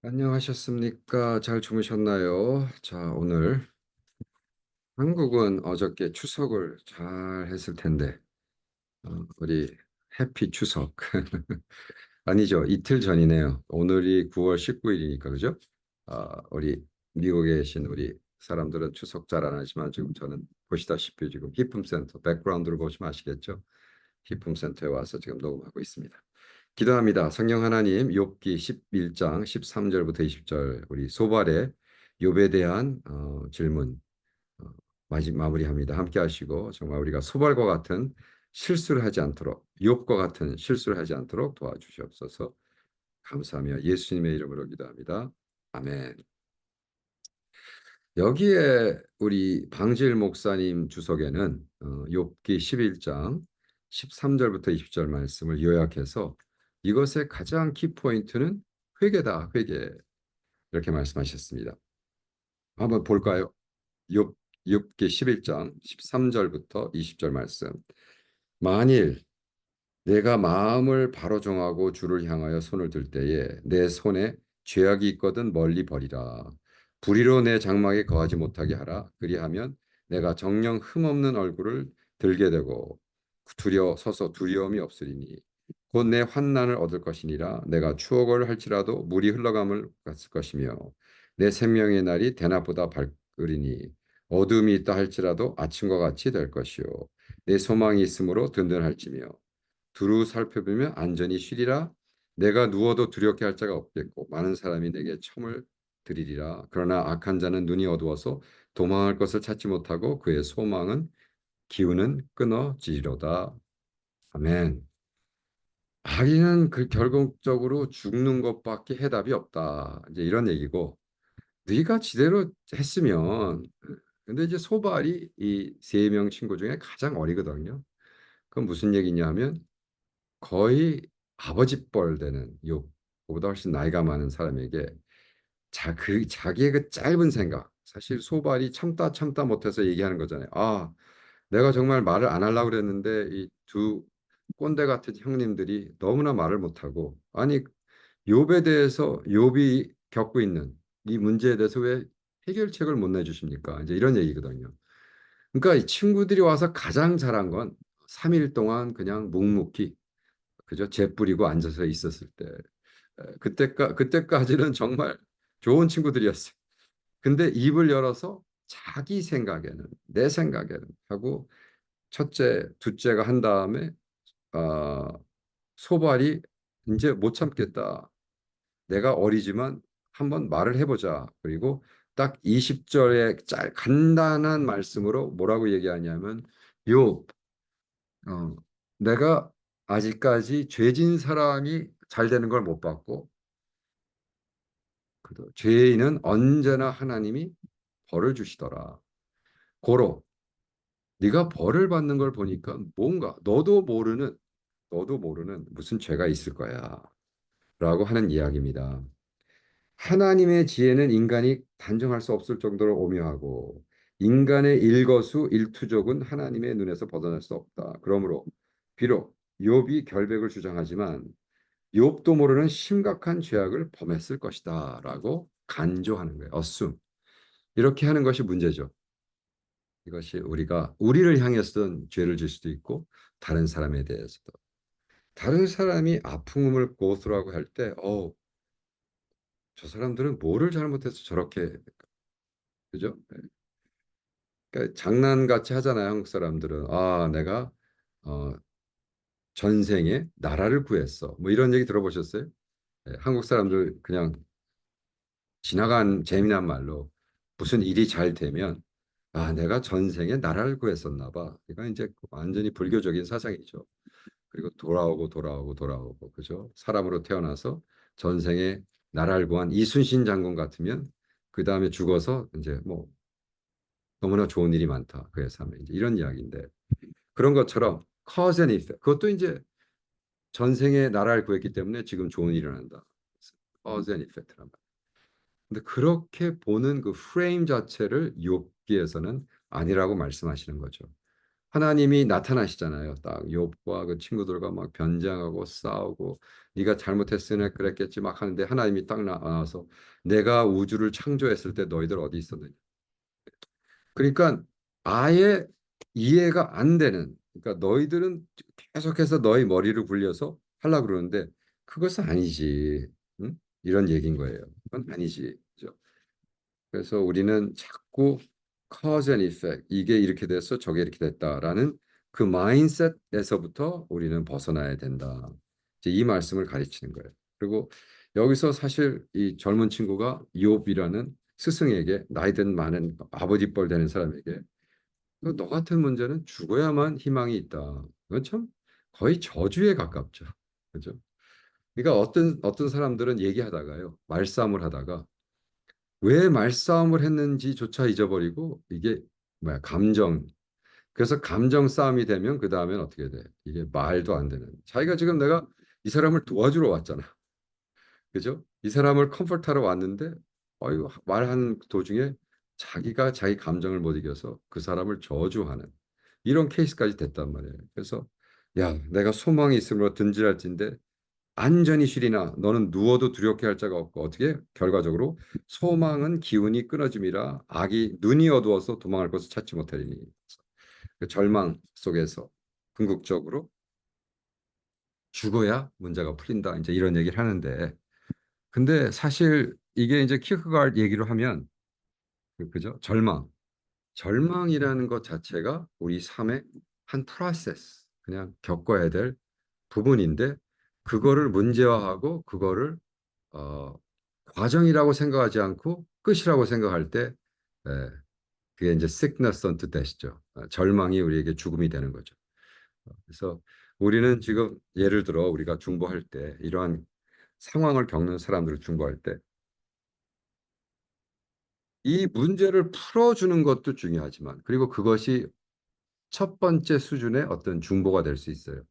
안녕하셨습니까? 잘 주무셨나요? 자, 오늘 한국은 어저께 추석을 잘 했을 텐데, 우리 해피 추석. 아니죠. 이틀 전이네요. 오늘이 9월 19일이니까, 그죠? 우리 미국에 계신 우리 사람들은 추석 잘 안 하지만 지금 저는 보시다시피 지금 히품센터, 백그라운드를 보시면 아시겠죠? 히품센터에 와서 지금 녹음하고 있습니다. 기도합니다. 성령 하나님, 욥기 11장 13절부터 20절 우리 소발의 욥에 대한 질문 마무리합니다. 함께 하시고 정말 우리가 소발과 같은 실수를 하지 않도록 욥과 같은 실수를 하지 않도록 도와주시옵소서. 감사하며 예수님의 이름으로 기도합니다. 아멘. 여기에 우리 방질 목사님 주석에는 욥기 11장 13절부터 20절 말씀을 요약해서 이것의 가장 키포인트는 회개다, 회개. 이렇게 말씀하셨습니다. 한번 볼까요? 욥, 욥기 11장 13절부터 20절 말씀. 만일 내가 마음을 바로 정하고 주를 향하여 손을 들 때에 내 손에 죄악이 있거든 멀리 버리라. 불의로 내 장막에 거하지 못하게 하라. 그리하면 내가 정령 흠없는 얼굴을 들게 되고 서서 두려움이 없으리니 곧 내 환난을 얻을 것이니라. 내가 추억을 할지라도 물이 흘러감을 갔을 것이며 내 생명의 날이 대낮보다 밝으리니 어둠이 있다 할지라도 아침과 같이 될 것이요 내 소망이 있으므로 든든할지며 두루 살펴보면 안전히 쉬리라. 내가 누워도 두렵게 할 자가 없겠고 많은 사람이 내게 청을 드리리라. 그러나 악한 자는 눈이 어두워서 도망할 것을 찾지 못하고 그의 소망은 기운은 끊어지리로다. 아멘. 악인은 그 결국적으로 죽는 것밖에 해답이 없다. 이제 이런 얘기고 네가 지대로 했으면 근데 이제 소발이 이 세 명 친구 중에 가장 어리거든요. 그건 무슨 얘기냐 하면 거의 아버지 뻘 되는 욕보다 훨씬 나이가 많은 사람에게 자기의 그 짧은 생각, 사실 소발이 참다 참다 못해서 얘기하는 거잖아요. 내가 정말 말을 안 하려고 그랬는데 이 두 꼰대 같은 형님들이 너무나 말을 못하고 아니 욥에 대해서 욥이 겪고 있는 이 문제에 대해서 왜 해결책을 못 내주십니까? 이제 이런 얘기거든요. 그러니까 이 친구들이 와서 가장 잘한 건 3일 동안 그냥 묵묵히 그죠? 재 뿌리고 앉아서 있었을 때 그때까지는 정말 좋은 친구들이었어요. 근데 입을 열어서 자기 생각에는 내 생각에는 하고 첫째, 둘째가 한 다음에 어, 소발이 이제 못 참겠다. 내가 어리지만 한번 말을 해보자. 그리고 딱 20절의 간단한 말씀으로 뭐라고 얘기하냐면 요 내가 아직까지 죄진 사람이 잘 되는 걸 못 봤고 죄인은 언제나 하나님이 벌을 주시더라. 고로 네가 벌을 받는 걸 보니까 뭔가 너도 모르는 무슨 죄가 있을 거야. 라고 하는 이야기입니다. 하나님의 지혜는 인간이 단정할 수 없을 정도로 오묘하고 인간의 일거수일투족은 하나님의 눈에서 벗어날 수 없다. 그러므로 비록 욥이 결백을 주장하지만 욥도 모르는 심각한 죄악을 범했을 것이다라고 간조하는 거예요. assume. 이렇게 하는 것이 문제죠. 이것이 우리를 향해서든 죄를 질 수도 있고 다른 사람에 대해서도 다른 사람이 아픔을 고스라고 할 때, 저 사람들은 뭐를 잘못해서 저렇게 그죠? 그러니까 장난같이 하잖아요. 한국 사람들은 내가 어, 전생에 나라를 구했어. 뭐 이런 얘기 들어보셨어요? 한국 사람들 그냥 지나간 재미난 말로 무슨 일이 잘 되면 내가 전생에 나라를 구했었나 봐. 이건 이제 완전히 불교적인 사상이죠. 그리고 돌아오고 그죠? 사람으로 태어나서 전생에 나라를 구한 이순신 장군 같으면 그 다음에 죽어서 이제 뭐 너무나 좋은 일이 많다. 그의 삶에 이제 이런 이야기인데 그런 것처럼 cause and effect 그것도 이제 전생에 나라를 구했기 때문에 지금 좋은 일이 일어난다. cause and effect란 말. 근데 그렇게 보는 그 프레임 자체를 욥기에서는 아니라고 말씀하시는 거죠. 하나님이 나타나시잖아요. 딱 욥과 그 친구들과 막 변장하고 싸우고 네가 잘못했으니 그랬겠지 막 하는데 하나님이 딱 나와서 내가 우주를 창조했을 때 너희들 어디 있었느냐. 그러니까 아예 이해가 안 되는 그러니까 너희들은 계속해서 너희 머리를 굴려서 하려고 그러는데 그것은 아니지. 응? 이런 얘기인 거예요. 그건 아니지. 그죠? 그래서 우리는 자꾸 cause and effect 이게 이렇게 됐어 저게 이렇게 됐다라는 그 마인셋에서부터 우리는 벗어나야 된다. 이제 이 말씀을 가르치는 거예요. 그리고 여기서 사실 이 젊은 친구가 욥이라는 스승에게 나이든 많은 아버지 뻘 되는 사람에게 너 같은 문제는 죽어야만 희망이 있다. 이건 참 거의 저주에 가깝죠. 그죠? 그러니까 어떤 사람들은 얘기하다가요. 말싸움을 하다가 왜 말싸움을 했는지조차 잊어버리고 이게 뭐야 감정 그래서 감정 싸움이 되면 그 다음엔 어떻게 돼 이게 말도 안 되는 자기가 지금 내가 이 사람을 도와주러 왔잖아 그죠 이 사람을 컴포트하러 왔는데 어이구 말하는 도중에 자기가 자기 감정을 못 이겨서 그 사람을 저주하는 이런 케이스까지 됐단 말이에요 그래서 야 내가 소망이 있으므로 든지랄진데 안전히 쉬리나 너는 누워도 두렵게 할 자가 없고 어떻게 결과적으로 소망은 기운이 끊어짐이라 악이 눈이 어두워서 도망할 곳을 찾지 못하리니 그 절망 속에서 궁극적으로 죽어야 문제가 풀린다 이제 이런 얘기를 하는데 근데 사실 이게 이제 키크가드 얘기로 하면 그죠 절망이라는 것 자체가 우리 삶의 한 프로세스 그냥 겪어야 될 부분인데 그거를 문제화하고 그거를 어, 과정이라고 생각하지 않고 끝이라고 생각할 때 예, 그게 이제 sickness unto death죠. 절망이 우리에게 죽음이 되는 거죠. 그래서 우리는 지금 예를 들어 우리가 중보할 때 이러한 상황을 겪는 사람들을 중보할 때 이 문제를 풀어주는 것도 중요하지만 그리고 그것이 첫 번째 수준의 어떤 중보가 될 수 있어요.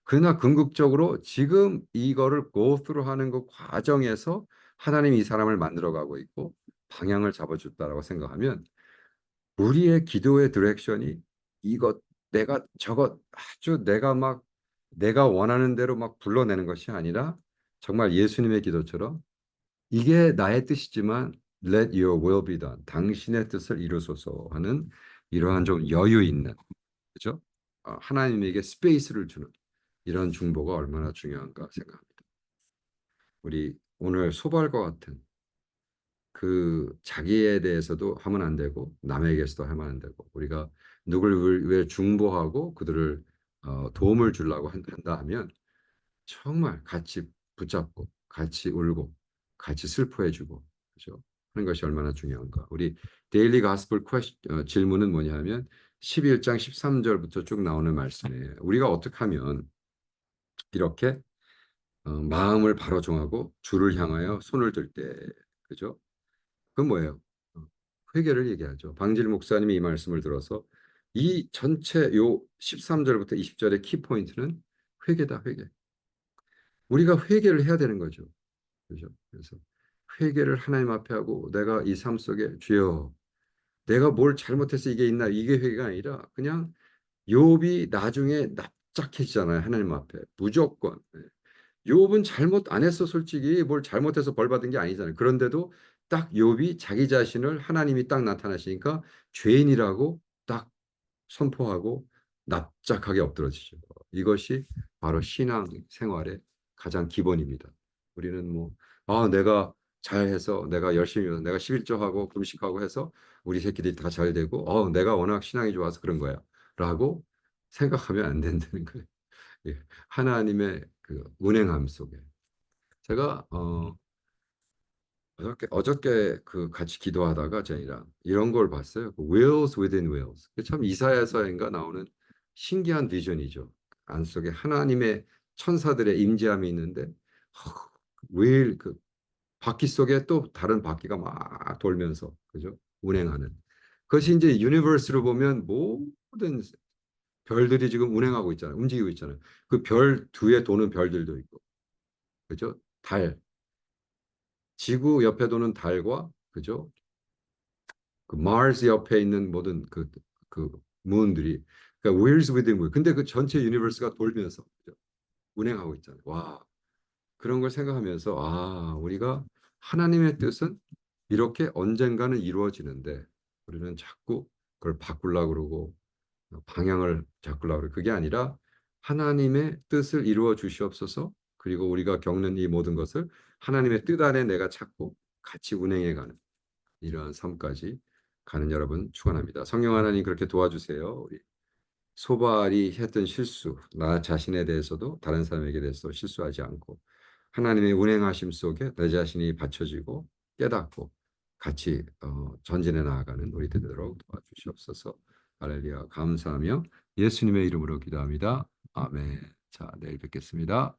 그러나 궁극적으로 지금 이거를 go through 하는 그 과정에서 하나님이 이 사람을 만들어가고 있고 방향을 잡아줬다라고 생각하면 우리의 기도의 디렉션이 이것 내가 저것 아주 내가 막 내가 원하는 대로 막 불러내는 것이 아니라 정말 예수님의 기도처럼 이게 나의 뜻이지만 let your will be done 당신의 뜻을 이루소서 하는 이러한 좀 여유 있는 그죠? 하나님에게 스페이스를 주는 이런 중보가 얼마나 중요한가 생각합니다. 우리 오늘 소발과 같은 그 자기에 대해서도 하면 안 되고 남에게서도 하면 안 되고 우리가 누굴 왜 중보하고 그들을 도움을 주려고 한다 하면 정말 같이 붙잡고 같이 울고 같이 슬퍼해주고 그죠? 하는 것이 얼마나 중요한가. 우리 데일리 가스펠 질문은 뭐냐면 11장 13절부터 쭉 나오는 말씀이에요. 우리가 어떻게 하면 이렇게 마음을 바로 정하고 주를 향하여 손을 들 때, 그죠? 그건 뭐예요? 어, 회개를 얘기하죠. 방질 목사님이 이 말씀을 들어서 이 전체 요 13절부터 20절의 키포인트는 회개다, 회개. 우리가 회개를 해야 되는 거죠. 그죠? 그래서 회개를 하나님 앞에 하고 내가 이 삶 속에 주여 내가 뭘 잘못해서 이게 있나 이게 회개가 아니라 그냥 욥이 나중에 납작해지잖아요. 하나님 앞에 무조건. 욥은 잘못 안 했어 솔직히 뭘 잘못해서 벌 받은 게 아니잖아요. 그런데도 딱 욥이 자기 자신을 하나님이 딱 나타나시니까 죄인이라고 딱 선포하고 납작하게 엎드러지죠. 이것이 바로 신앙 생활의 가장 기본입니다. 우리는 뭐 내가 잘해서 내가 열심히 해서 내가 11조하고 금식하고 해서 우리 새끼들이 다 잘 되고 내가 워낙 신앙이 좋아서 그런 거야 라고 생각하면 안 된다는 거예요. 예, 하나님의 그 운행함 속에 제가 어저께 그 같이 기도하다가 저희랑 이런 걸 봤어요. 그 Wheels within wheels. 참 이사야서인가 나오는 신기한 비전이죠. 안 속에 하나님의 천사들의 임재함이 있는데 왜 그 바퀴 속에 또 다른 바퀴가 막 돌면서 그죠? 운행하는. 그것이 이제 유니버스로 보면 모든 별들이 지금 운행하고 있잖아요. 움직이고 있잖아요. 그 별 뒤에 도는 별들도 있고 그죠? 지구 옆에 도는 달과 그죠? 그 마르스 옆에 있는 모든 그 문들이 그러니까 where's within wheel. 근데 그 전체 유니버스가 돌면서 그죠? 운행하고 있잖아요. 와, 그런 걸 생각하면서 아, 우리가 하나님의 뜻은 이렇게 언젠가는 이루어지는데 우리는 자꾸 그걸 바꾸려고 그러고 방향을 바꾸려고 그러고 그게 아니라 하나님의 뜻을 이루어 주시옵소서. 그리고 우리가 겪는 이 모든 것을 하나님의 뜻 안에 내가 찾고 같이 운행해 가는 이러한 삶까지 가는 여러분 축원합니다. 성령 하나님 그렇게 도와주세요. 우리 소발이 했던 실수, 나 자신에 대해서도 다른 사람에게 대해서 실수하지 않고 하나님의 운행하심 속에 내 자신이 받쳐지고 깨닫고 같이 전진해 나아가는 우리 되도록 도와주시옵소서. 할렐루야 감사하며 예수님의 이름으로 기도합니다. 아멘. 자, 내일 뵙겠습니다.